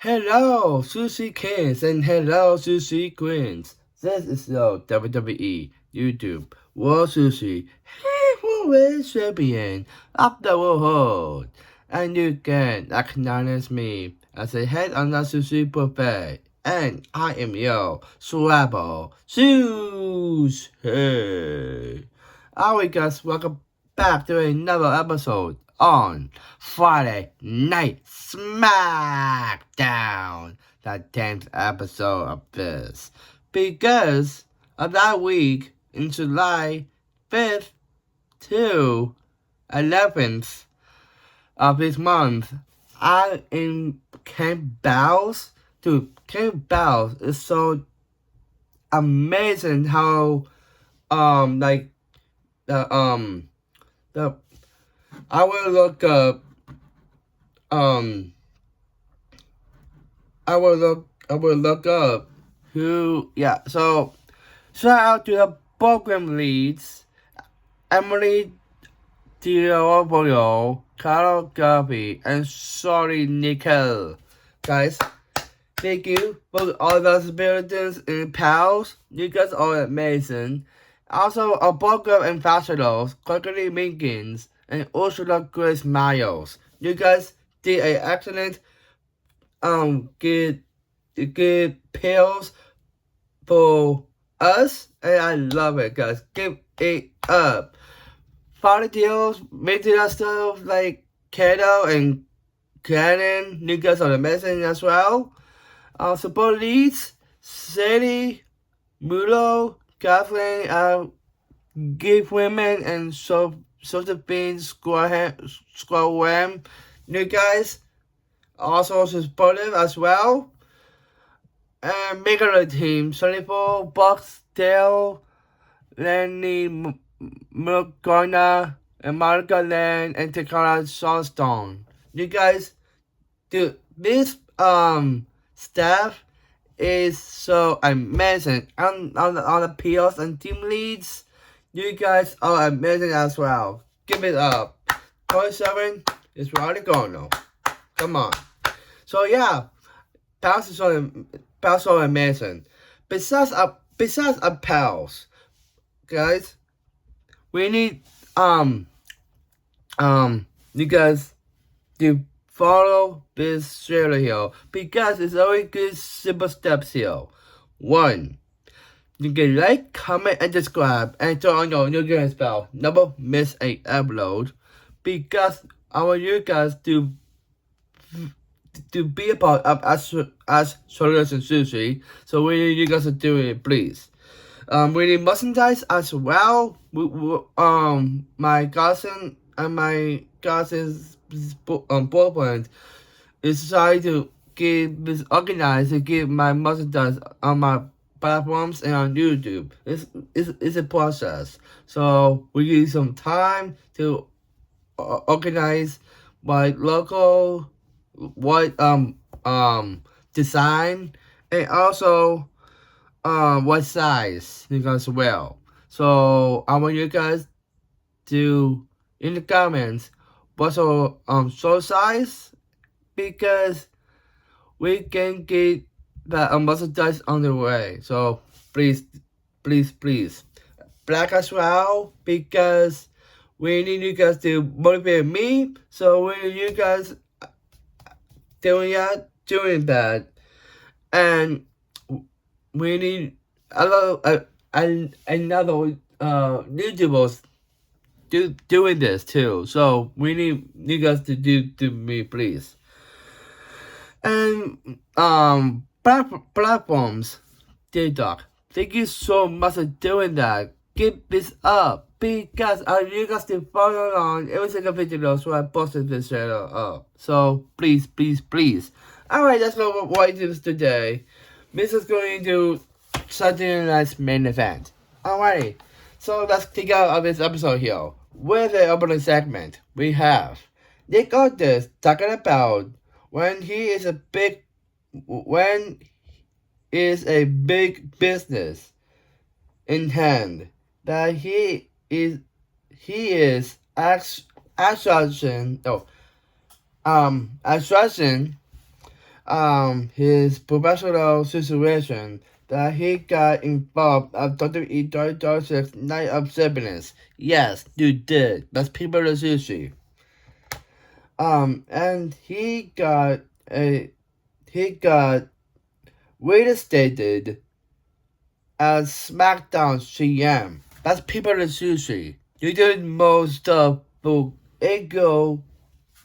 Hello, Sushi Kings, and hello, Sushi Queens. This is your WWE YouTube World Sushi Heavyweight Champion of the world, and you can acknowledge me as a head on the Sushi Buffet, and I am your Swabble Sushi. Alright guys, welcome back to another episode on Friday Night Smackdown, the 10th episode of this. Because of that week in July 5th to 11th of this month, I in Camp Bells. Dude, Camp Bells is so amazing how like the I will look up I will look up who so shout out to the program leads Emily Diorboyo, Carol Garvey, and Sorry Nicole. Guys, thank you for all those buildings and pals. You guys are amazing. Also, our program ambassadors, Gregory Minkins and Ursula Grace Miles. You guys did an excellent good pills for us, and I love it, guys. Give it up. Volunteers, making stuff like Kato and Cannon. You guys are amazing as well. Support leads, Sadie, Mulo, Kathleen, Give Women, and Josephine Squam. You guys also supportive as well. And regular team, 24, Box, Dale, Lenny, Murgona, and Marga Land, and Takara Johnstone. You guys, dude, this staff is so amazing. On the POs and team leads, you guys are amazing as well. Give it up. 27 is really going on. Come on. So yeah, pals is so amazing. Besides pals, guys, we need you guys to follow this share here because it's always good simple steps here. 1. You can like, comment, and subscribe, and turn on your notification bell. Never miss an upload because I want you guys to be a part of as Solution Sushi. So we need you guys to do it, please. We need merchandise as well. My cousin and my cousin's boyfriend is trying to organized to get my merchandise on my platforms and on YouTube. It's a process. So we need some time to organize my local design and also what size you guys will. So I want you guys to in the comments what's our show size because we can get the merchandise on the way. So please black as well because we need you guys to motivate me. So we need you guys doing that, and we need another YouTubers doing this too. So we need you guys to do me, please. And platforms, TikTok. Thank you so much for doing that. Keep this up because I need you guys to follow on every single video so I posted this channel up. So please. Alright, that's what I do today. This is going to Saturday night's main event. Alright, so let's kick out of this episode here. With the opening segment, we have Nick Otis talking about when a big business in hand that he is attraction his professional situation that he got involved at WWE 2026 Night of Siblings. Yes, you did. That's people to sushi. And he got reinstated as Smackdown CM. That's people to sushi. You did most of the ego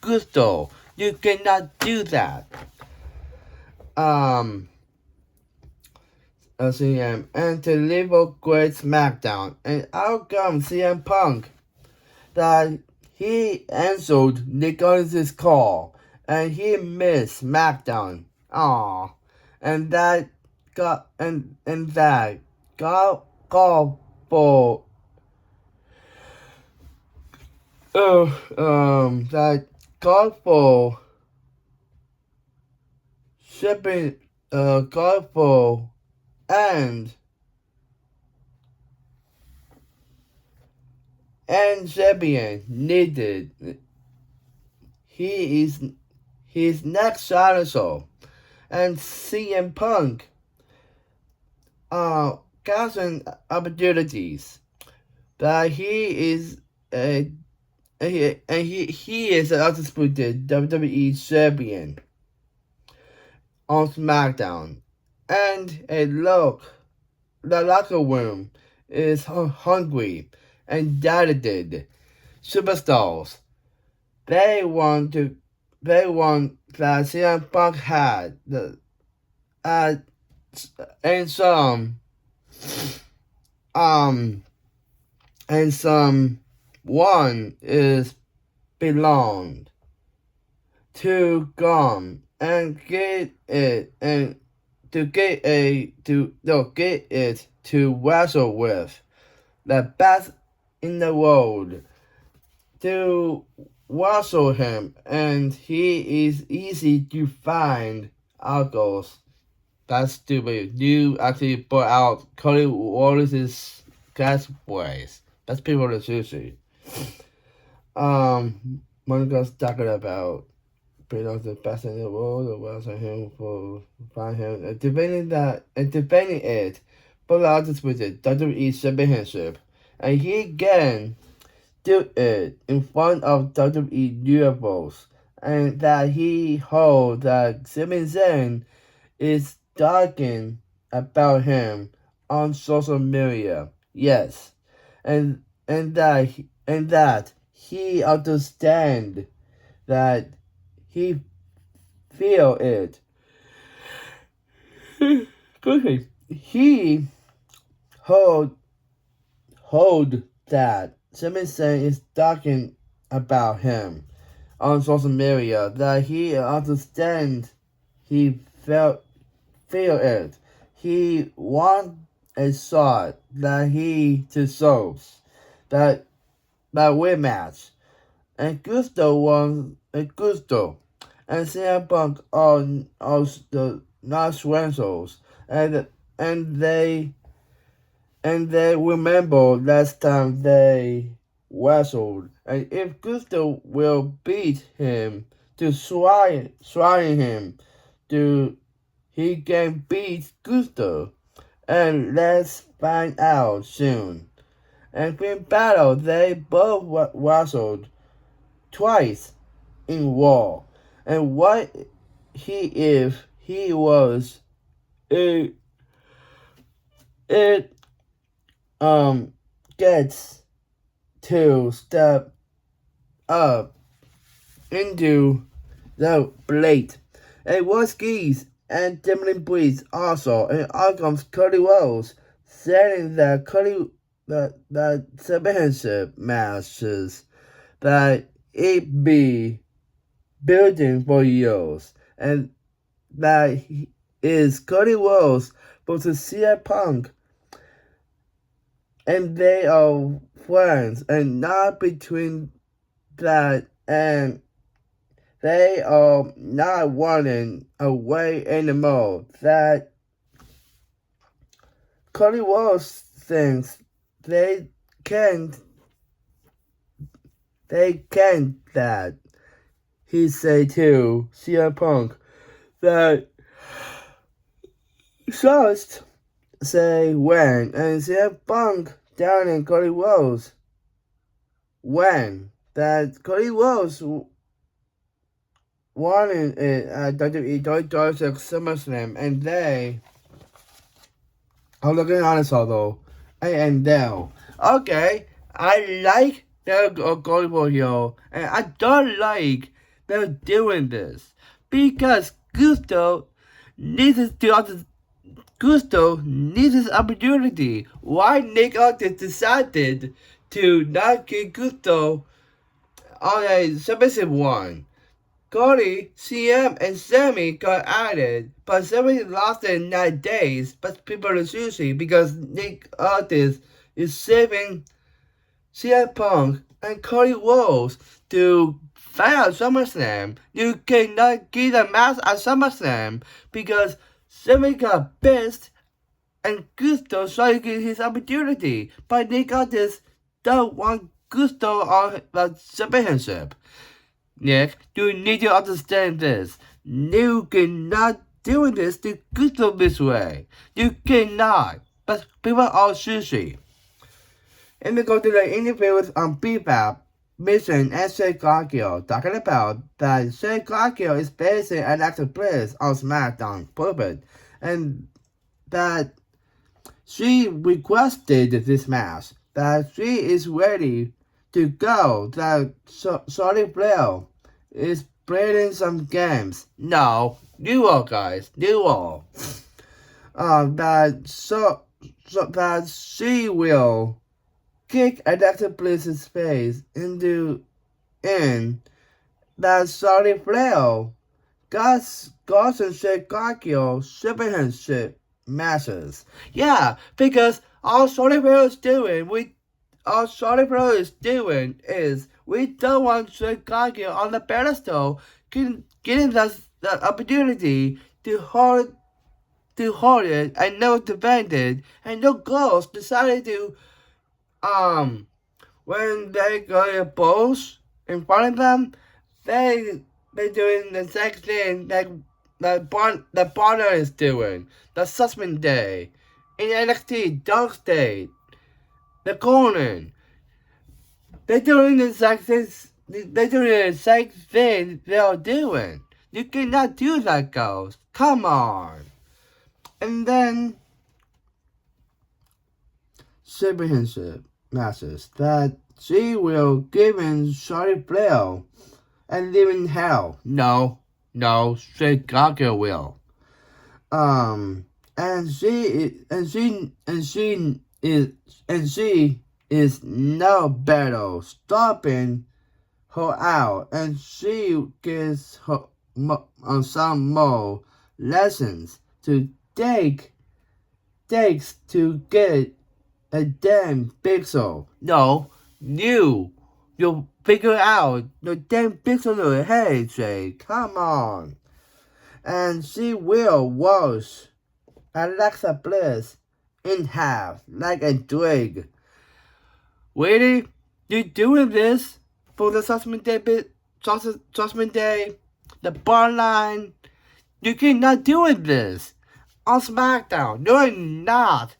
gusto. You cannot do that. CM and to leave a great SmackDown. And out comes CM Punk that he answered Nick Aldis's call and he missed SmackDown. Aww. And that got that got called for that called for shipping called for and Sabian needed. He is his next dinosaur, and CM Punk got some opportunities that he is he is an undisputed WWE champion on SmackDown, and the locker room is hungry and talented superstars. They want that CM Punk had and some one is belonged to Gum and get it to wrestle with the best in the world to wrestle him, and he is easy to find outgoes. That's stupid. You actually put out Cody Wallace's catchphrase. That's people to sushi. Monica's talking about being the best in the world, or wrestle him for find him and defending it. But I'll just with it. WWE Championship, and he again do it in front of WWE UFOs, and that he holds that Sami Zayn is talking about him on social media. Yes, and that he understand that he feel it. He hold that Sami Zayn is talking about him on social media, that he understands, he feel it. He want a shot that he deserves, that rematch. And Gusto and CM Punk are the not rentals, and they remember last time they wrestled, and if Gusto will beat him to trying him to he can beat Gusto, and let's find out soon. And in battle, they both wrestled twice in Raw, and what he was it gets to step up into the blade. And Woskis and Dimly Breeze also, and out comes Cody Rhodes, saying that the championship matches that it be building for years, and that is Cody Rhodes versus CM Punk, and they are friends, and not between that, and they are not running away anymore. That Cody Rhodes thinks they can't that he say to CM Punk that just say when, and CM Punk down in Cody Rhodes when that Cody Rhodes wanted it at WWE Dark SummerSlam, and they I'm looking honest although and now okay, I like their Cody Rhodes here, and I don't like they're doing this because Gusto needs this opportunity. Why Nick Aldis decided to not give Gusto on a submissive one? Cody, CM, and Sammy got added, but Sammy lost in 9 days, but people are sushi because Nick Aldis is saving CM Punk and Cody Rhodes to fight at SummerSlam. You cannot give the match at SummerSlam because Sammy got pissed and Gusto tried to get his opportunity, but Nick Aldis don't want Gusto on the championship. Nick, you need to understand this. You cannot do this to Gusto this way. You cannot. But people are sushi. And we go to the interview with Bebop, Mission, and Shay Gargill, talking about that Shay Gargill is basing Alexa Bliss on Smackdown, perfect, and that she requested this match, that she is ready to go, that Charlotte Flair is playing some games. No, you all guys, you all. That she will kick Alexa Bliss's face in that Charlotte Flair Gus and Shay Gargill championship matches. Yeah, because all Charlotte Flair is doing, is we don't want Shay Gargill on the pedestal, getting the opportunity to hold it and no defend it, and no girls decided to when they go to polls in front of them, they're doing the same thing that the partner is doing. The Sussman Day in NXT Dark State, the Corner. They're doing the exact thing. They're doing the same thing they're doing. You cannot do that, girls. Come on. And then championship matches that she will give in Charlotte Flair and live in hell. No, Shay Gargill will. And she is no better stopping her out, and she gets her some more lessons to takes to get a damn pixel. No, you'll figure out the damn pixel in your head, Jay. Come on. And she will wash Alexa Bliss in half like a twig. Really? You doing this for the Judgment Day, the bar line? You cannot doing this on SmackDown. You're not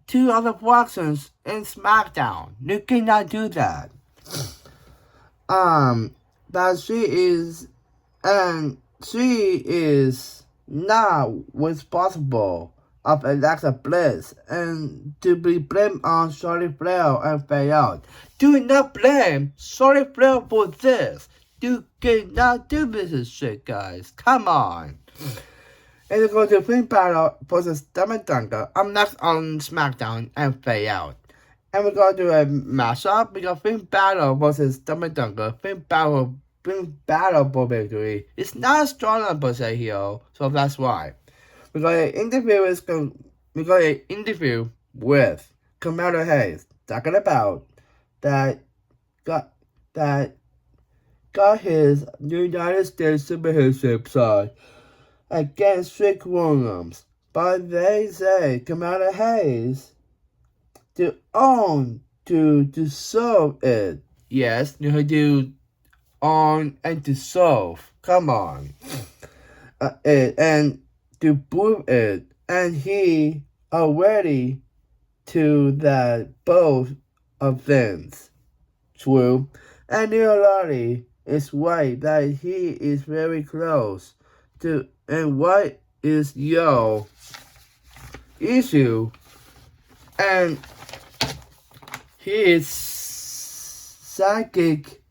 2 other factions in SmackDown. You cannot do that. That she is not responsible of Alexa Bliss and to be blamed on Charlotte Flair and Flair. Do not blame Charlotte Flair for this. You cannot do this shit, guys. Come on. And we go to Finn Balor versus Diamond Dunker. I'm next on SmackDown and Fade Out. And we go to a mashup. We got Finn Balor versus Diamond Dunker. Finn Balor for victory. It's not strong enough per se here, so that's why. We got an interview with Kamala Hayes talking about that got his United States Championship side against Trick Williams, but they say Kamala Hayes to solve it. Yes, you have to own and to solve. Come on. it and to prove it, and he already to that both events true, and reality is right that he is very close to, and what is your issue, and he is psychic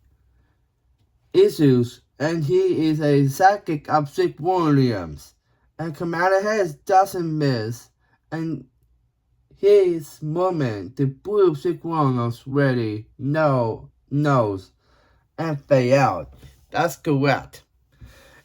issues, and he is a psychic of Sick Williams, and Commander Hayes doesn't miss, and his moment to prove Sick Williams ready knows and fade out. That's correct.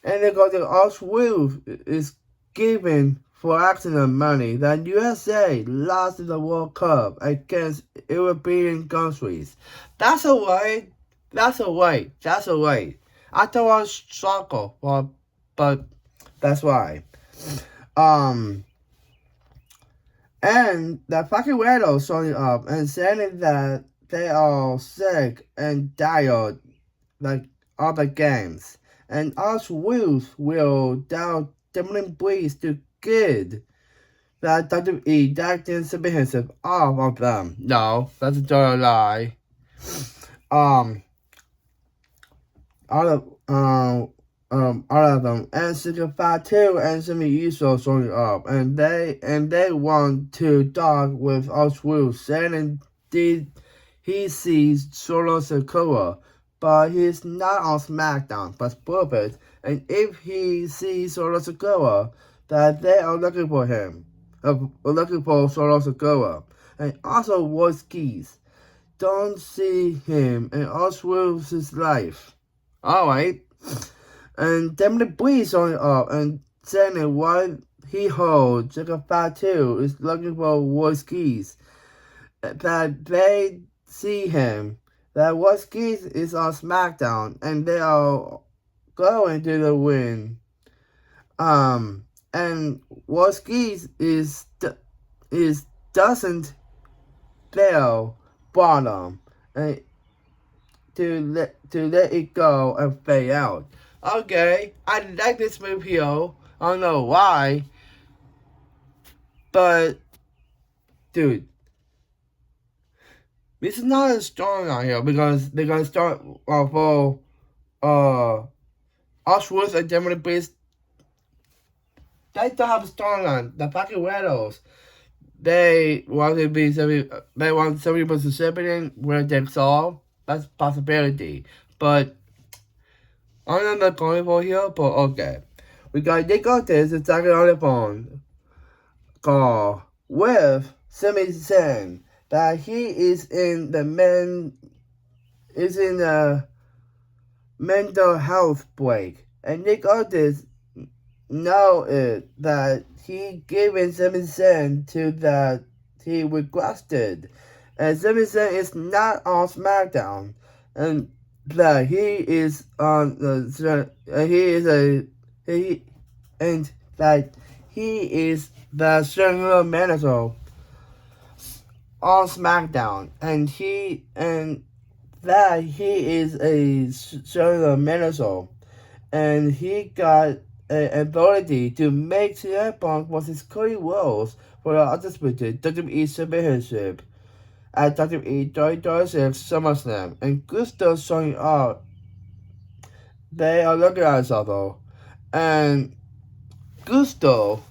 And they go to Auschwitz is given for accident money that USA lost the World Cup against European countries. That's alright. That's alright. That's alright. I thought I was soccer, but that's why. And the fucking widow showing up and saying that they are sick and tired like other games. And us will doubt Demon Breeze to good that WWE acting submissive all of them. No, that's a total lie. All of them, and 65 and Simi Uso showing up, and they want to talk with us saying he sees Solo Sokoa, but he's not on Smackdown, but perfect, and if he sees Solo Sokoa, that they are looking for him, looking for Solo Sokoa, and also Royce Keys don't see him, and Oswald's his life. Alright. And Demon Breeze showing up and saying why he holds Jigga 5-2 is looking for Royce Keys. That they see him. That Royce Keys is on SmackDown and they are going to the win. And Royce Keys is doesn't fail bottom and to let it go and fade out. Okay, I like this move here. I don't know why, but dude, this is not as strong out here because they're gonna start for Oswald and Demon Beast. They don't have a storyline. The fucking Widows. They want to be 70% shipping where they solve. That's a possibility, but I'm not going for here. But okay, we got Nick Ortiz is talking on the phone call with Sami Zayn that he is in the mental health break, and Nick Ortiz know it that he given Sami Zayn to that he requested, and Sami Zayn is not on SmackDown, and that he is on the and that he is the general manager on SmackDown, and that he is a general manager, and he got an ability to make CM Punk versus Cody Rhodes for the undisputed WWE Championship at WWE 2026 SummerSlam, and Gusto showing up. They are looking at each other, and Gusto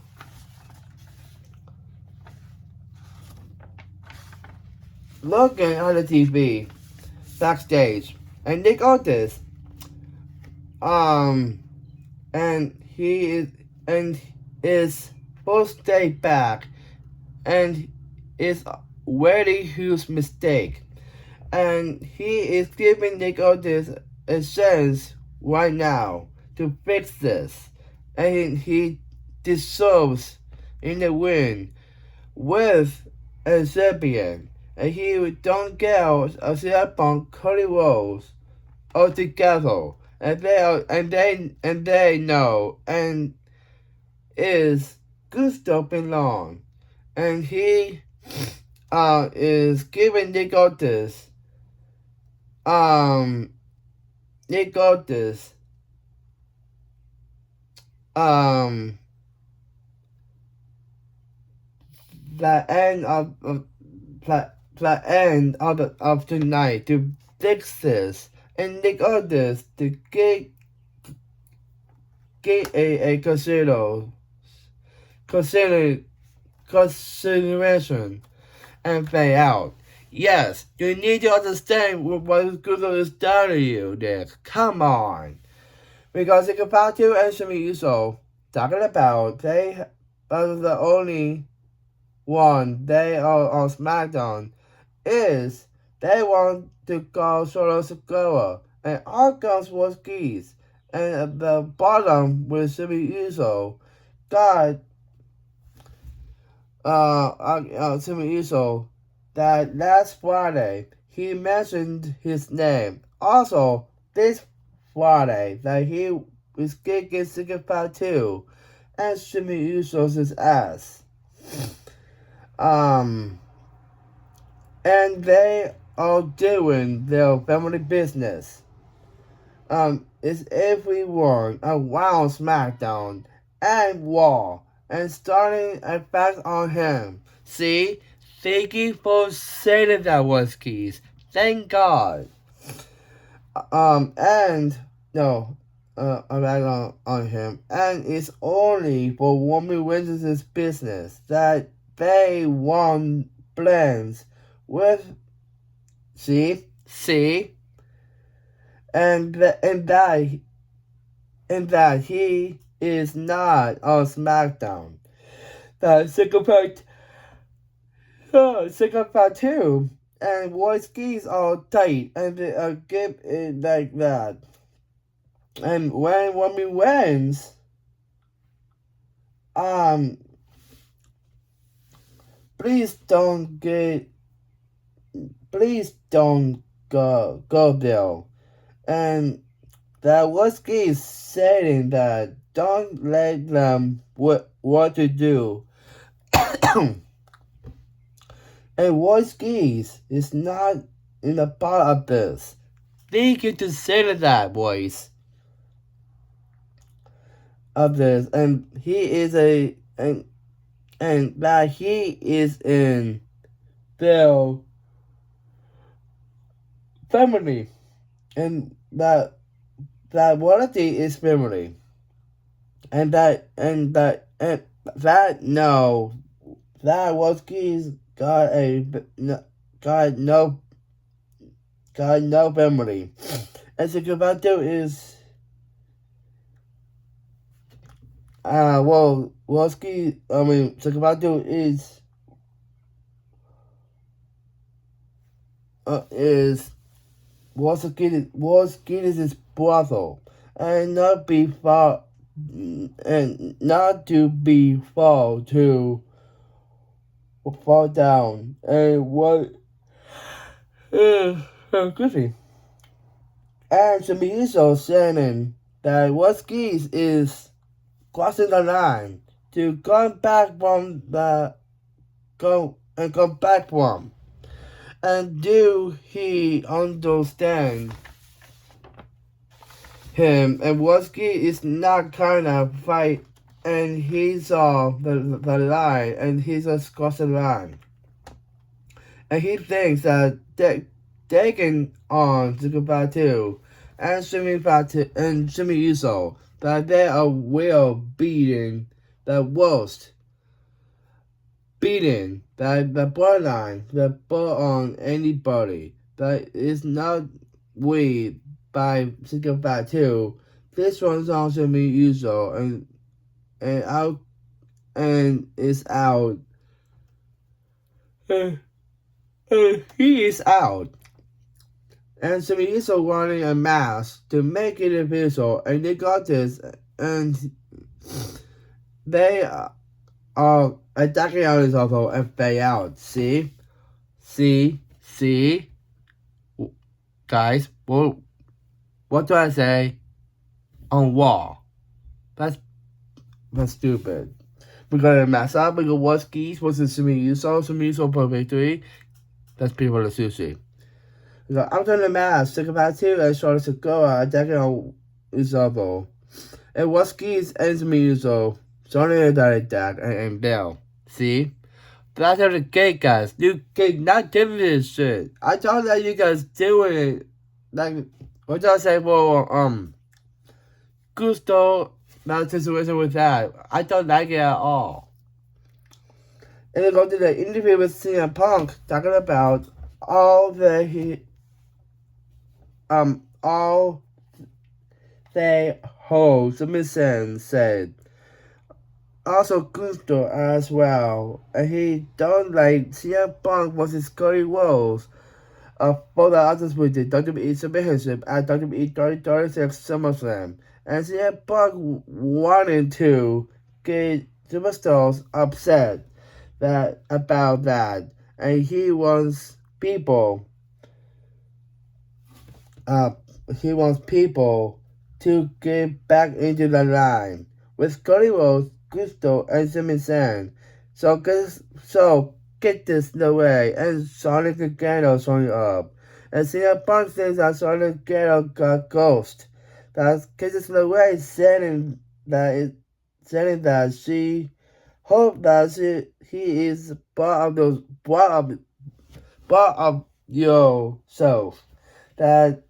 looking at the TV backstage, and Nick Ortiz, and he is supposed to stay back, and is ready his mistake, and he is giving Nick Ortiz a chance right now to fix this, and he deserves in the win with a champion, and he don't get a CM Punk Cody Rhodes altogether, and they know, and is Gusto belong, and he is giving Nick Ortiz the end of tonight to fix this and make others to get a consideration and pay out. Yes, you need to understand what Google is telling you, Nick. Come on. Because it's about to and Uso talking about they are the only one they are on Smackdown is they want to go Solo Sikoa and Argos was Geese and at the bottom with Jimmy Uso got Jimmy Uso that last Friday he mentioned his name. Also this Friday that he was kicking Signified 2 and Jimmy Uso's ass. And they are doing their family business. It's everyone around SmackDown and Raw and starting a fact on him. See? Thank you for saying that, Wuskies. Thank God. And no, I'm back on him. And it's only for Woman Witness's business that they want blends with see and that he is not on SmackDown. That Sycopath 2 and Roy Skis are tight and they give it like that. And when Woman wins, please don't go there. And that Whiskey is saying that don't let them what to do. And Whiskey is not in the part of this. Thank you to say that, boys. Of this, and he is and that he is in their family, and that quality is family, and that was keys got no family, and Sakabato is Sakabato was his brothel, and not be far, and not to be fall down, and what goofy. And Shimizu saying that Waskis is crossing the line to come back from come back from. And do he understand him? And Waski is not kind of fight, and he's the line, and he's just crossing the line. And he thinks that taking on Super 2 and Jimmy Uso that they are will beating the worst. Beating that the bloodline that put on anybody that is not weighed by Super 2. This one's on Jimmy Uso and out and is out. He is out. And Jimmy Uso running a mask to make it official, and they got this, and they are attacking on his auto and fade out. See, guys. What do I say? On wall. That's stupid. We're gonna mess up. We got Wuskies versus Jimmy Uso for victory. That's people of sushi. We got After the Mask, Psychopath 2, and Charlotte Segura attacking on Isabel. And what skis ends me so sorry that that and Dale. See? That's how the cake guys. You cake not doing this shit. I thought that you guys doing it. Like what did I say for Gusto that situation with that? I don't like it at all. And then go to the interview with CM Punk talking about all the whole submission said. Also Gusto as well. And he don't like CM Punk versus Cody Rhodes. For the others with the WWE Championship at WWE 3036 SummerSlam. And CM Punk wanted to get superstars upset about that. And he wants people to get back into the line with Cody Rhodes, Gusto, and Sami Zayn. So get this in the way, and Sonic Gargano showing up. And CM Punk says that Sonic Gargano got ghost. That's get this in the way, saying that she hope that he is part of yourself. That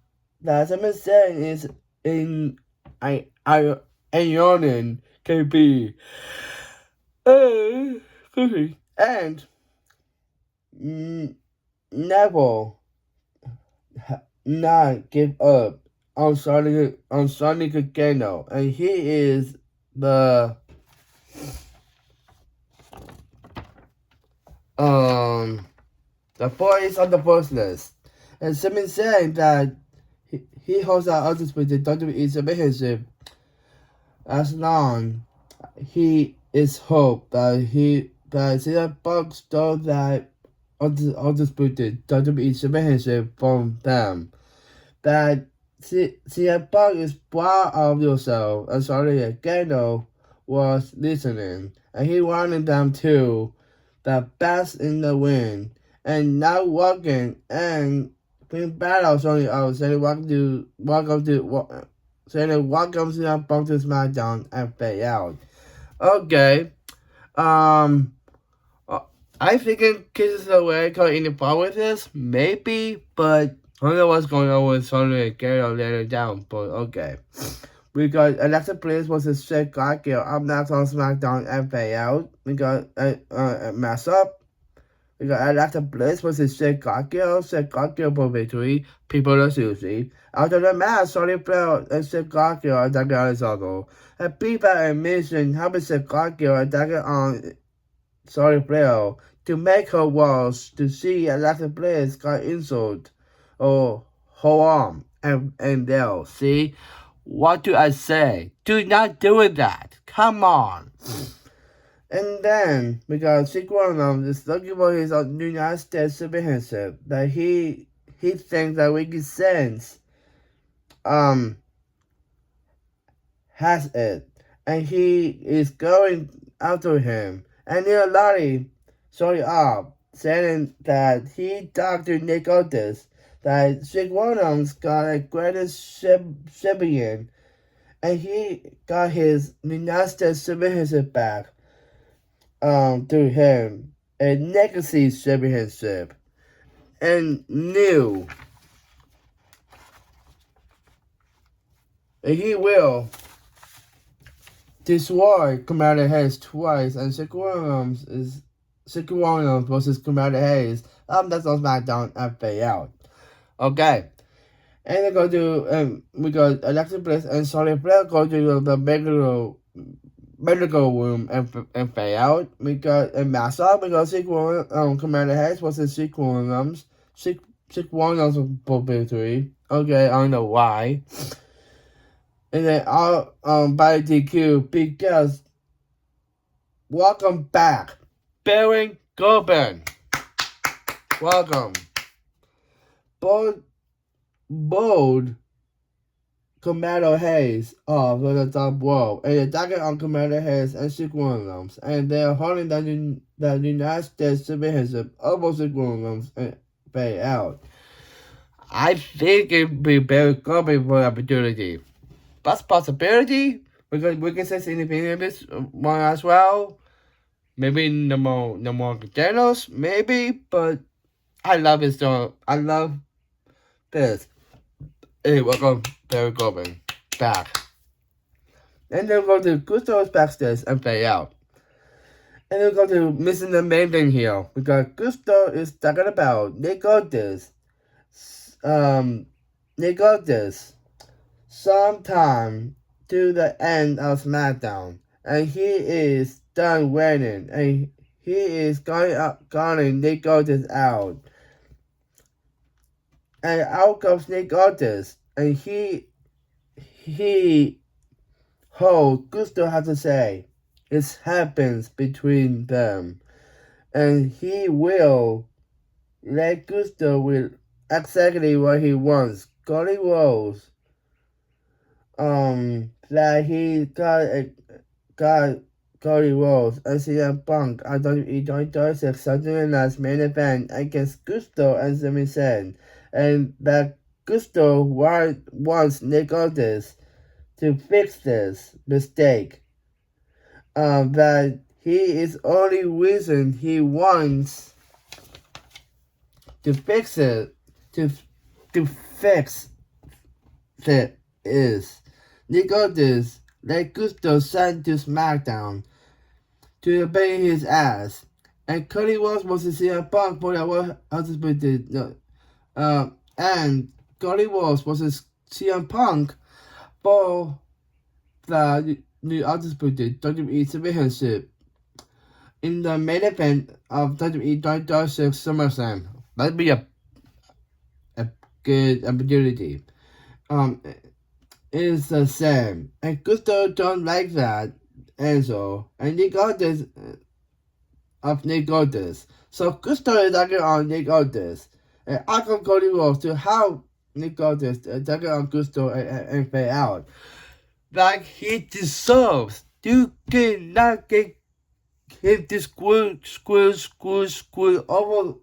Sami Zayn is in Ironing KB. And never not give up on Sonic Gargano, and he is the voice of the voiceless. And Sami Zayn that he holds out others with the WWE Championship as long he is hope that CM Punk stole that undisputed WWE Championship from them. That CM Punk is proud of yourself, and Sonic Gargano was listening, and he wanted them to the best in the win, and not walking and being battle Sony saying welcome to CM Punk to Smackdown and fade out. Okay. I think it Kisses Away got any problem with this? Maybe, but I don't know what's going on with Sonic Gargano later down, but okay. We got Alexa Bliss versus Shake Gargano up next on SmackDown and fade out. We got a mess up. We got Alexa Bliss versus Shake Gargano for victory. People are Susie. After the match, Sonic Flair and Shake Gargano attacking on his uncle. And people and Mission helping Shake Gargano attacking on Sonic Flair to make her worse to see Alexa Bliss got insulted or her arm and there. See? What do I say? Do not do that. Come on. And then we got Sick One is looking for his United States Championship that he thinks that Ricky Sense has it, and he is going after him. And Neil Lottie showing up, saying that he talked to Nick Otis that Sick One got a greatest champion, and he got his United States Championship back. To him a legacy championship and new. And he will destroy Commander Hayes twice, and Sick Williams versus Commander Hayes. That's on SmackDown and fade out. Okay. And they go to we got Alexa Bliss and Sonic Flair go to the medical room and fade out. We got a mass up. We got Commander Hayes versus Sick Williams. Sick Williams for victory. Okay, I don't know why. And then by DQ because welcome back, Baron Corbin. Welcome. Bold Commander Hayes of the top rope and attacking on Commander Hayes and Sick Williams, and they are holding the United States Championship over Sick Williams and fade out. I think it would be very good for the opportunity. That's possibility, We can say anything in this one as well. Maybe no more Thanos, maybe, but I love it so. I love this. Hey, welcome, Barry Corbin, back. And then go to Gusto's backstage and play out. And then go to missing the main thing here because Gusto is talking about they got this. They got this sometime to the end of Smackdown, and he is done winning, and he is going Nick Aldis out. And out comes Nick Aldis, and he heard Gusto has to say. It happens between them, and he will let Gusto with exactly what he wants. Cody Rhodes, that he got Cody Rhodes and CM Punk at WWE 2026 Saturday Night's main event against Gusto and Sami Zayn, and that Gusto wants Nick Aldis to fix this mistake. That he is only reason he wants to fix it to fix it is Nick Aldis let Gusto sent to Smackdown to obey his ass, and Cody Rhodes was to see a Punk for what husband did. And Cody Rhodes was to CM Punk for the new undisputed WWE Championship in the main event of WWE 2026 SummerSlam. That'd be a good opportunity. It's the same, and Gusto don't like that answer, and Nick Aldis of Nick Aldis. So Gusto is talking on Nick Aldis, and I come Cody Rhodes to help Nick Aldis talking on Gusto and fade out. Like he deserves. You cannot get him to screw over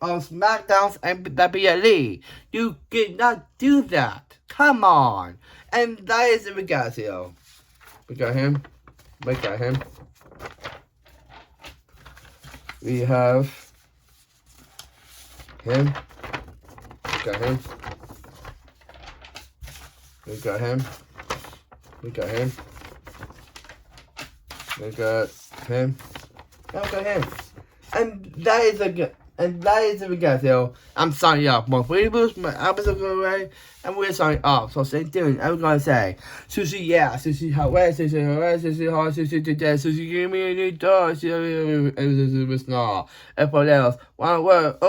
on SmackDowns and WWE. You cannot do that. Come on. And that is the guys here. We got him. We got him. We have him. We got him. We got him. We got him. We got him. And we got him. And that is a good. And that is the guys, yo. I'm signing off. More reviews, my episode go away, and we're signing off. So stay tuned. I'm gonna say, sushi, yeah, sushi, how well, sushi, hard, sushi today, sushi, give me a new door, sushi, and sushi was not. And for else, one word,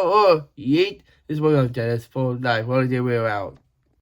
yeet, is what I'm jealous for life. What did we out?